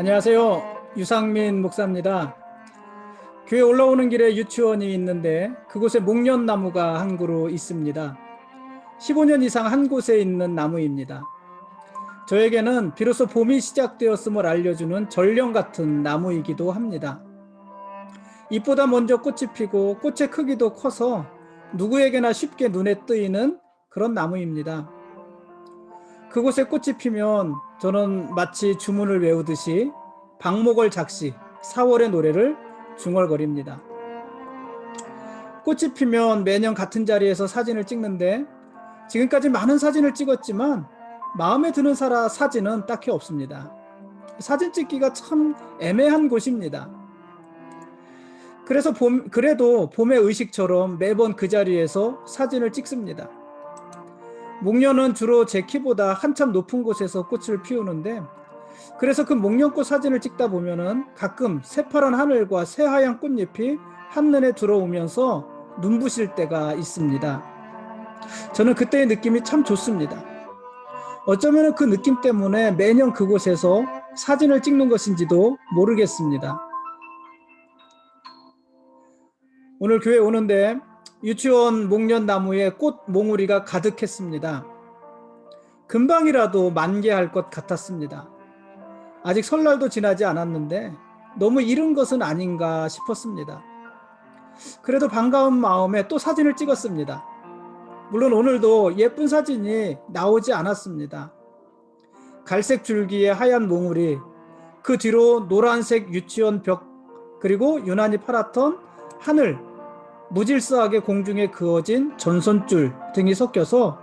안녕하세요. 유상민 목사입니다. 교회 올라오는 길에 유치원이 있는데 그곳에 목련나무가 한 그루 있습니다. 15년 이상 한 곳에 있는 나무입니다. 저에게는 비로소 봄이 시작되었음을 알려주는 전령 같은 나무이기도 합니다. 잎보다 먼저 꽃이 피고 꽃의 크기도 커서 누구에게나 쉽게 눈에 띄는 그런 나무입니다. 그곳에 꽃이 피면 저는 마치 주문을 외우듯이 박목월 작시 4월의 노래를 중얼거립니다. 꽃이 피면 매년 같은 자리에서 사진을 찍는데 지금까지 많은 사진을 찍었지만 마음에 드는 사진은 딱히 없습니다. 사진 찍기가 참 애매한 곳입니다. 그래도 봄의 의식처럼 매번 그 자리에서 사진을 찍습니다. 목련은 주로 제 키보다 한참 높은 곳에서 꽃을 피우는데 그래서 그 목련꽃 사진을 찍다 보면은 가끔 새파란 하늘과 새하얀 꽃잎이 한눈에 들어오면서 눈부실 때가 있습니다. 저는 그때의 느낌이 참 좋습니다. 어쩌면 그 느낌 때문에 매년 그곳에서 사진을 찍는 것인지도 모르겠습니다. 오늘 교회 오는데 유치원 목련나무에 꽃 몽우리가 가득했습니다. 금방이라도 만개할 것 같았습니다. 아직 설날도 지나지 않았는데 너무 이른 것은 아닌가 싶었습니다. 그래도 반가운 마음에 또 사진을 찍었습니다. 물론 오늘도 예쁜 사진이 나오지 않았습니다. 갈색 줄기의 하얀 몽우리, 그 뒤로 노란색 유치원 벽, 그리고 유난히 파랗던 하늘, 무질서하게 공중에 그어진 전선줄 등이 섞여서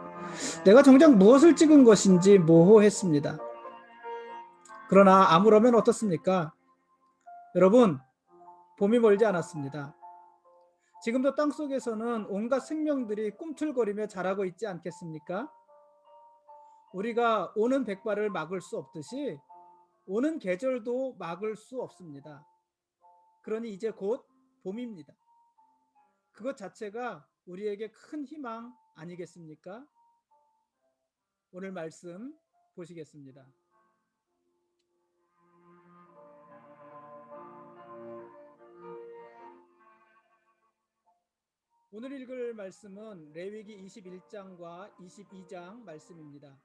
내가 정작 무엇을 찍은 것인지 모호했습니다. 그러나 아무러면 어떻습니까? 여러분, 봄이 멀지 않았습니다. 지금도 땅속에서는 온갖 생명들이 꿈틀거리며 자라고 있지 않겠습니까? 우리가 오는 백발을 막을 수 없듯이 오는 계절도 막을 수 없습니다. 그러니 이제 곧 봄입니다. 그것 자체가 우리에게 큰 희망 아니겠습니까? 오늘 말씀 보시겠습니다. 오늘 읽을 말씀은 레위기 21장과 22장 말씀입니다.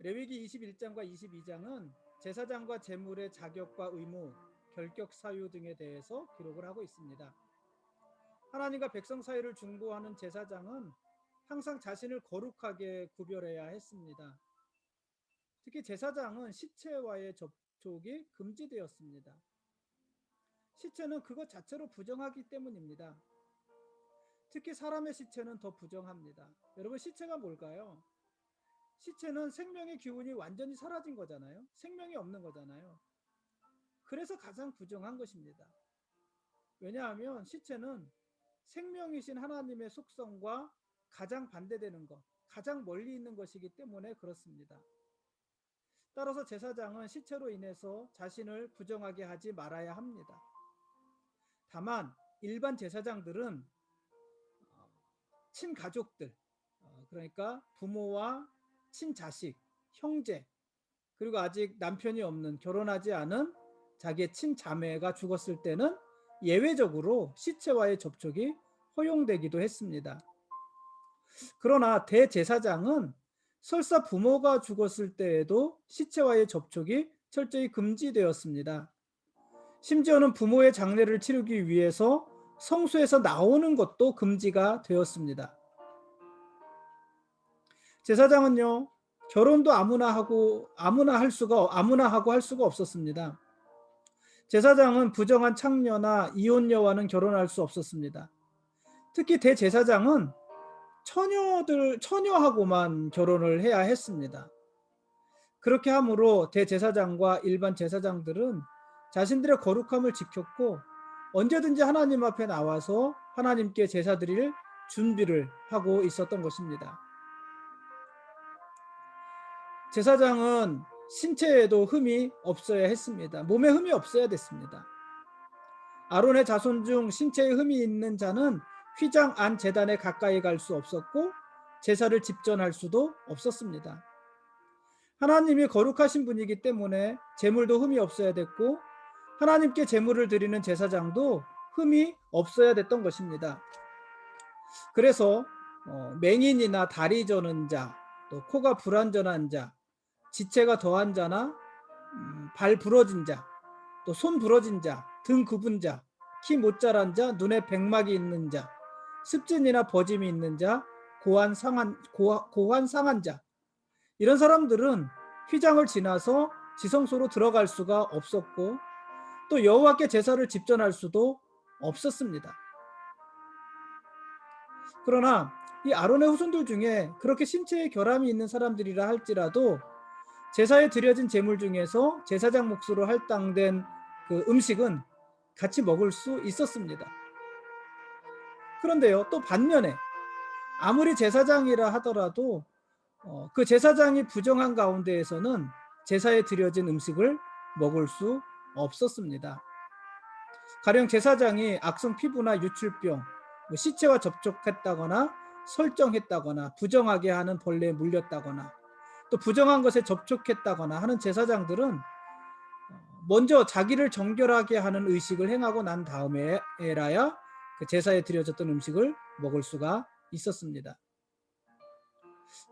레위기 21장과 22장은 제사장과 제물의 자격과 의무, 결격 사유 등에 대해서 기록을 하고 있습니다. 하나님과 백성 사이를 중보하는 제사장은 항상 자신을 거룩하게 구별해야 했습니다. 특히 제사장은 시체와의 접촉이 금지되었습니다. 시체는 그것 자체로 부정하기 때문입니다. 특히 사람의 시체는 더 부정합니다. 여러분, 시체가 뭘까요? 시체는 생명의 기운이 완전히 사라진 거잖아요. 생명이 없는 거잖아요. 그래서 가장 부정한 것입니다. 왜냐하면 시체는 생명이신 하나님의 속성과 가장 반대되는 것, 가장 멀리 있는 것이기 때문에 그렇습니다. 따라서 제사장은 시체로 인해서 자신을 부정하게 하지 말아야 합니다. 다만 일반 제사장들은 친가족들, 그러니까 부모와 친자식, 형제, 그리고 아직 남편이 없는, 결혼하지 않은 자기의 친자매가 죽었을 때는 예외적으로 시체와의 접촉이 허용되기도 했습니다. 그러나 대제사장은 설사 부모가 죽었을 때에도 시체와의 접촉이 철저히 금지되었습니다. 심지어는 부모의 장례를 치르기 위해서 성소에서 나오는 것도 금지가 되었습니다. 제사장은요, 결혼도 아무나 하고 할 수가 없었습니다. 제사장은 부정한 창녀나 이혼녀와는 결혼할 수 없었습니다. 특히 대제사장은 처녀하고만 결혼을 해야 했습니다. 그렇게 함으로 대제사장과 일반 제사장들은 자신들의 거룩함을 지켰고 언제든지 하나님 앞에 나와서 하나님께 제사 드릴 준비를 하고 있었던 것입니다. 제사장은 신체에도 흠이 없어야 했습니다. 몸에 흠이 없어야 됐습니다. 아론의 자손 중 신체에 흠이 있는 자는 휘장 안 제단에 가까이 갈 수 없었고 제사를 집전할 수도 없었습니다. 하나님이 거룩하신 분이기 때문에 제물도 흠이 없어야 됐고 하나님께 제물을 드리는 제사장도 흠이 없어야 됐던 것입니다. 그래서 맹인이나 다리 저는 자, 또 코가 불완전한 자, 지체가 더한 자나 발 부러진 자, 또 손 부러진 자, 등 굽은 자, 키 못 자란 자, 눈에 백막이 있는 자, 습진이나 버짐이 있는 자, 고환 상한 자, 이런 사람들은 휘장을 지나서 지성소로 들어갈 수가 없었고 또 여호와께 제사를 집전할 수도 없었습니다. 그러나 이 아론의 후손들 중에 그렇게 신체에 결함이 있는 사람들이라 할지라도 제사에 드려진 제물 중에서 제사장 몫으로 할당된 그 음식은 같이 먹을 수 있었습니다. 그런데요, 또 반면에 아무리 제사장이라 하더라도 그 제사장이 부정한 가운데에서는 제사에 드려진 음식을 먹을 수 없었습니다. 가령 제사장이 악성 피부나 유출병, 시체와 접촉했다거나 설정했다거나 부정하게 하는 벌레에 물렸다거나 또 부정한 것에 접촉했다거나 하는 제사장들은 먼저 자기를 정결하게 하는 의식을 행하고 난 다음에라야 그 제사에 드려졌던 음식을 먹을 수가 있었습니다.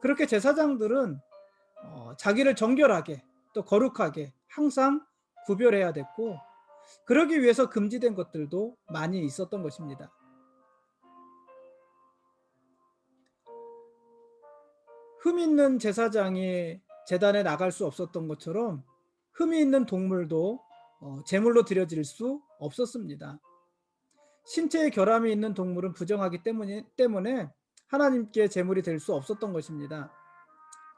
그렇게 제사장들은 자기를 정결하게 또 거룩하게 항상 구별해야 됐고 그러기 위해서 금지된 것들도 많이 있었던 것입니다. 흠 있는 제사장이 제단에 나갈 수 없었던 것처럼 흠이 있는 동물도 제물로 드려질 수 없었습니다. 신체에 결함이 있는 동물은 부정하기 때문에 하나님께 제물이 될 수 없었던 것입니다.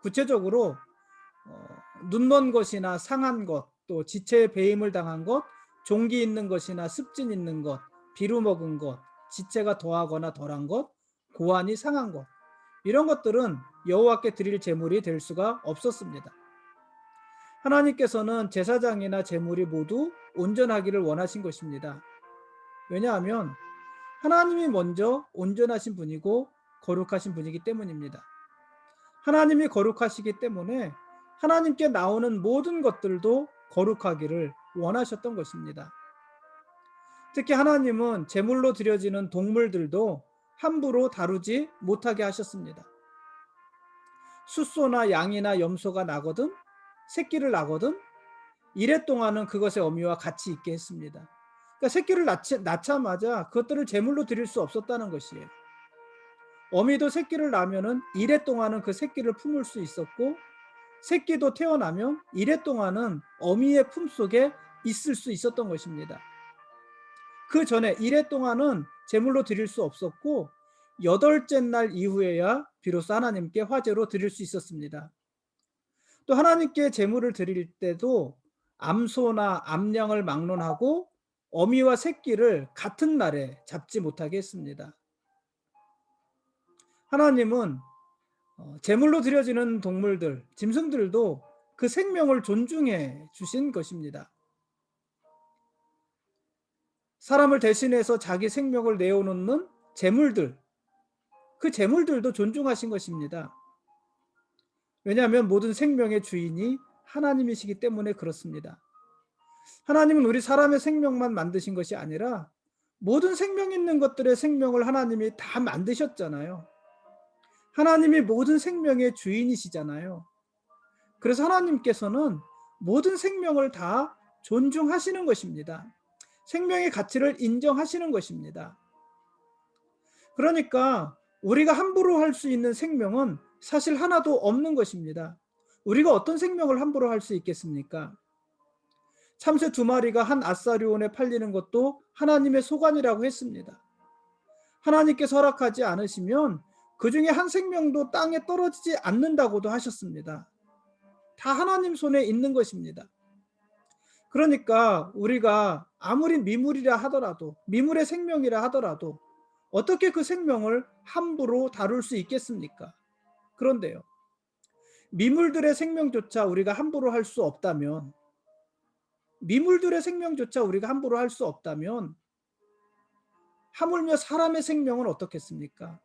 구체적으로 눈먼 것이나 상한 것, 또 지체에 배임을 당한 것, 종기 있는 것이나 습진 있는 것, 비루 먹은 것, 지체가 더하거나 덜한 것, 고환이 상한 것, 이런 것들은 여호와께 드릴 제물이 될 수가 없었습니다. 하나님께서는 제사장이나 제물이 모두 온전하기를 원하신 것입니다. 왜냐하면 하나님이 먼저 온전하신 분이고 거룩하신 분이기 때문입니다. 하나님이 거룩하시기 때문에 하나님께 나오는 모든 것들도 거룩하기를 원하셨던 것입니다. 특히 하나님은 제물로 드려지는 동물들도 함부로 다루지 못하게 하셨습니다. 숫소나 양이나 염소가 나거든 새끼를 낳거든 이래 동안은 그것의 어미와 같이 있게 했습니다. 그러니까 새끼를 낳자마자 그것들을 제물로 드릴 수 없었다는 것이에요. 어미도 새끼를 낳으면은 이래 동안은 그 새끼를 품을 수 있었고 새끼도 태어나면 이래 동안은 어미의 품속에 있을 수 있었던 것입니다. 그 전에 이래 동안은 제물로 드릴 수 없었고 여덟째 날 이후에야 비로소 하나님께 화제로 드릴 수 있었습니다. 또 하나님께 제물을 드릴 때도 암소나 암양을 막론하고 어미와 새끼를 같은 날에 잡지 못하게 했습니다. 하나님은 제물로 드려지는 동물들, 짐승들도 그 생명을 존중해 주신 것입니다. 사람을 대신해서 자기 생명을 내어놓는 제물들, 그 제물들도 존중하신 것입니다. 왜냐하면 모든 생명의 주인이 하나님이시기 때문에 그렇습니다. 하나님은 우리 사람의 생명만 만드신 것이 아니라 모든 생명 있는 것들의 생명을 하나님이 다 만드셨잖아요. 하나님이 모든 생명의 주인이시잖아요. 그래서 하나님께서는 모든 생명을 다 존중하시는 것입니다. 생명의 가치를 인정하시는 것입니다. 그러니까 우리가 함부로 할 수 있는 생명은 사실 하나도 없는 것입니다. 우리가 어떤 생명을 함부로 할 수 있겠습니까? 참새 2마리가 한 아사리온에 팔리는 것도 하나님의 소관이라고 했습니다. 하나님께서 허락하지 않으시면 그 중에 한 생명도 땅에 떨어지지 않는다고도 하셨습니다. 다 하나님 손에 있는 것입니다. 그러니까 우리가 아무리 미물이라 하더라도, 미물의 생명이라 하더라도 어떻게 그 생명을 함부로 다룰 수 있겠습니까? 그런데요, 미물들의 생명조차 우리가 함부로 할 수 없다면, 미물들의 생명조차 우리가 함부로 할 수 없다면 하물며 사람의 생명은 어떻겠습니까?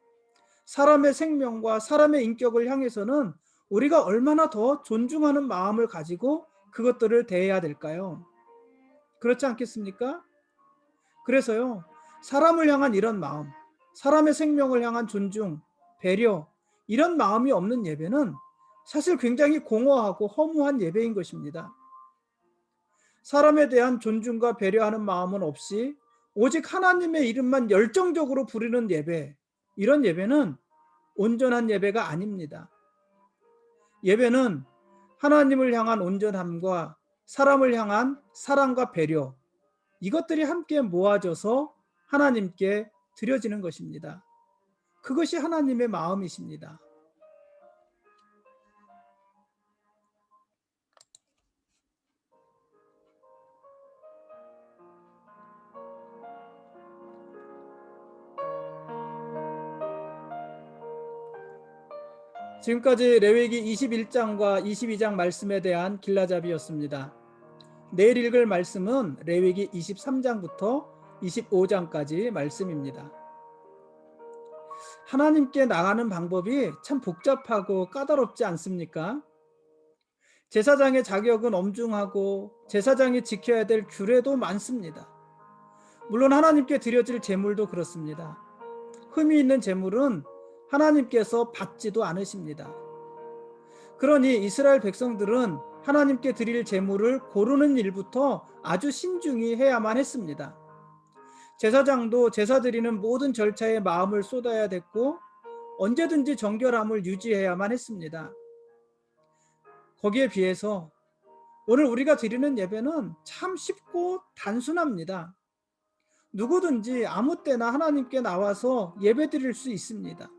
사람의 생명과 사람의 인격을 향해서는 우리가 얼마나 더 존중하는 마음을 가지고 그것들을 대해야 될까요? 그렇지 않겠습니까? 그래서요, 사람을 향한 이런 마음, 사람의 생명을 향한 존중, 배려, 이런 마음이 없는 예배는 사실 굉장히 공허하고 허무한 예배인 것입니다. 사람에 대한 존중과 배려하는 마음은 없이 오직 하나님의 이름만 열정적으로 부르는 예배, 이런 예배는 온전한 예배가 아닙니다. 예배는 하나님을 향한 온전함과 사람을 향한 사랑과 배려, 이것들이 함께 모아져서 하나님께 드려지는 것입니다. 그것이 하나님의 마음이십니다. 지금까지 레위기 21장과 22장 말씀에 대한 길라잡이였습니다. 내일 읽을 말씀은 레위기 23장부터 25장까지 말씀입니다. 하나님께 나가는 방법이 참 복잡하고 까다롭지 않습니까? 제사장의 자격은 엄중하고 제사장이 지켜야 될 규례도 많습니다. 물론 하나님께 드려질 제물도 그렇습니다. 흠이 있는 제물은 하나님께서 받지도 않으십니다. 그러니 이스라엘 백성들은 하나님께 드릴 제물을 고르는 일부터 아주 신중히 해야만 했습니다. 제사장도 제사 드리는 모든 절차에 마음을 쏟아야 됐고 언제든지 정결함을 유지해야만 했습니다. 거기에 비해서 오늘 우리가 드리는 예배는 참 쉽고 단순합니다. 누구든지 아무 때나 하나님께 나와서 예배 드릴 수 있습니다.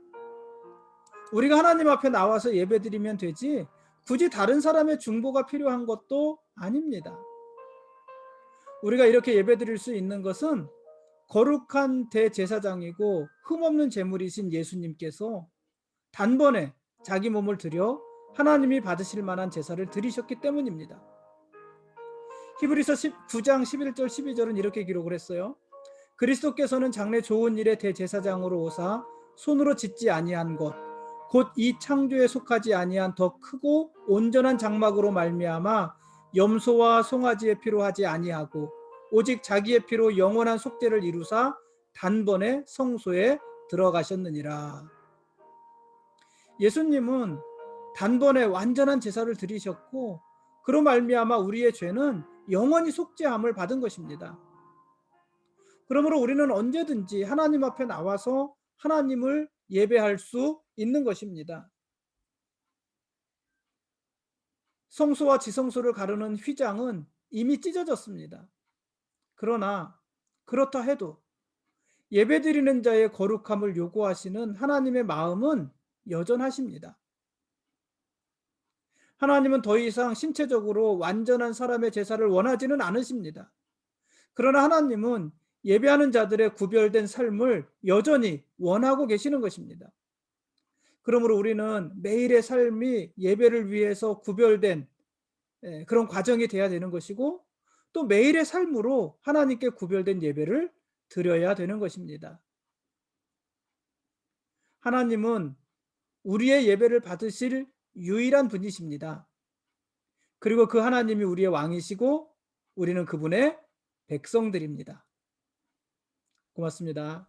우리가 하나님 앞에 나와서 예배 드리면 되지 굳이 다른 사람의 중보가 필요한 것도 아닙니다. 우리가 이렇게 예배 드릴 수 있는 것은 거룩한 대제사장이고 흠없는 제물이신 예수님께서 단번에 자기 몸을 드려 하나님이 받으실 만한 제사를 드리셨기 때문입니다. 히브리서 9장 11절 12절은 이렇게 기록을 했어요. 그리스도께서는 장래 좋은 일의 대제사장으로 오사 손으로 짓지 아니한 것 곧 이 창조에 속하지 아니한 더 크고 온전한 장막으로 말미암아 염소와 송아지의 피로 하지 아니하고 오직 자기의 피로 영원한 속죄를 이루사 단번에 성소에 들어가셨느니라. 예수님은 단번에 완전한 제사를 드리셨고 그로 말미암아 우리의 죄는 영원히 속죄함을 받은 것입니다. 그러므로 우리는 언제든지 하나님 앞에 나와서 하나님을 예배할 수 있는 것입니다. 성소와 지성소를 가르는 휘장은 이미 찢어졌습니다. 그러나 그렇다 해도 예배드리는 자의 거룩함을 요구하시는 하나님의 마음은 여전하십니다. 하나님은 더 이상 신체적으로 완전한 사람의 제사를 원하지는 않으십니다. 그러나 하나님은 예배하는 자들의 구별된 삶을 여전히 원하고 계시는 것입니다. 그러므로 우리는 매일의 삶이 예배를 위해서 구별된 그런 과정이 돼야 되는 것이고 또 매일의 삶으로 하나님께 구별된 예배를 드려야 되는 것입니다. 하나님은 우리의 예배를 받으실 유일한 분이십니다. 그리고 그 하나님이 우리의 왕이시고 우리는 그분의 백성들입니다. 고맙습니다.